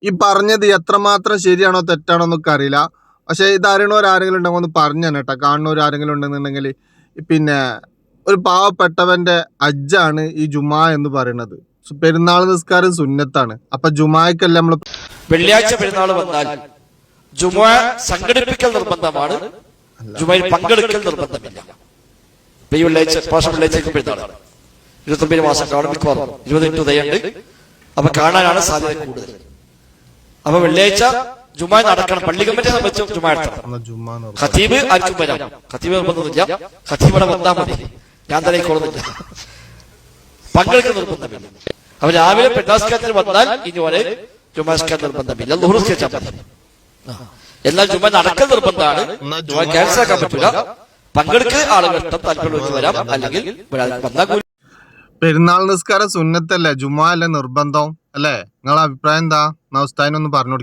ഈ പറഞ്ഞത് എത്രമാത്രം ശരിയാണോ തെറ്റാണോ എന്നൊക്കെ അറിയില്ല. പക്ഷെ ഇത് അറിയണവരാരെങ്കിലും ഉണ്ടെങ്കിൽ ഒന്ന് പറഞ്ഞു തന്നെ കേട്ടോ. കാണുന്നവരാരെങ്കിലും ഉണ്ടെന്നുണ്ടെങ്കിൽ പിന്നെ ഒരു പാവപ്പെട്ടവന്റെ ഹജ്ജാണ് ഈ ജുമാ എന്ന് പറയുന്നത്. പെരുന്നാൾ നിസ്കാരം സുന്നത്താണ്. അപ്പൊ ജുമാക്കല്ല നമ്മൾ വെള്ളിയാഴ്ച പെരുന്നാൾ വന്നാൽ ജുമാ സംഘടിപ്പിക്കൽ നിർബന്ധമാണ്, ജുമയിൽ പങ്കെടുക്കൽ നിർബന്ധമില്ല. ഈ വെള്ളിയാഴ്ച വെള്ളിയാഴ്ച പെരുന്നാളാണ്, 29 മാസം കാണും, 28 ഉദയുണ്ട്. അപ്പൊ കാണാനാണ് സാധ്യത കൂടുതൽ. അപ്പൊ വെള്ളിയാഴ്ച ജുമാ നടക്കണം. പള്ളി കമ്മിറ്റിയെ സംബന്ധിച്ച് ജുമാ നടത്തണം. ഖതീബ് ആർക്കും വരാം, ഖതീബ് നിർബന്ധമില്ല. ഖതീബിടെ വന്നാൽ മതി, ഞാൻ തന്നെ കൊള്ളുന്നില്ല. പങ്കെടുക്കുന്ന നിർബന്ധമില്ല. അപ്പൊ രാവിലെ പെരുന്നാസ്കാരത്തിന് വന്നാൽ ഇനി വരെ ജുമാസ്കാർ നിർബന്ധമില്ല, ളുഹ്ർ നിസ്കരിച്ചാൽ മതി. എന്നാൽ ജുമാ നടക്കൽ നിർബന്ധമാണ്, ജുമാ ക്യാൻസൽ ആക്കാൻ പറ്റില്ല. പങ്കെടുക്കൽ ആളുകൾ ഇഷ്ടം താല്പര്യം വെച്ച് വരാം, അല്ലെങ്കിൽ വന്നാൽ. പെരുന്നാൾ നിസ്കാരം സുന്നത്തല്ലേ, ജുമാ അല്ലേ നിർബന്ധം അല്ലേ? നിങ്ങളെ അഭിപ്രായം എന്താ? ഉസ്താദിനൊന്ന് പറഞ്ഞു കൊടുക്കും.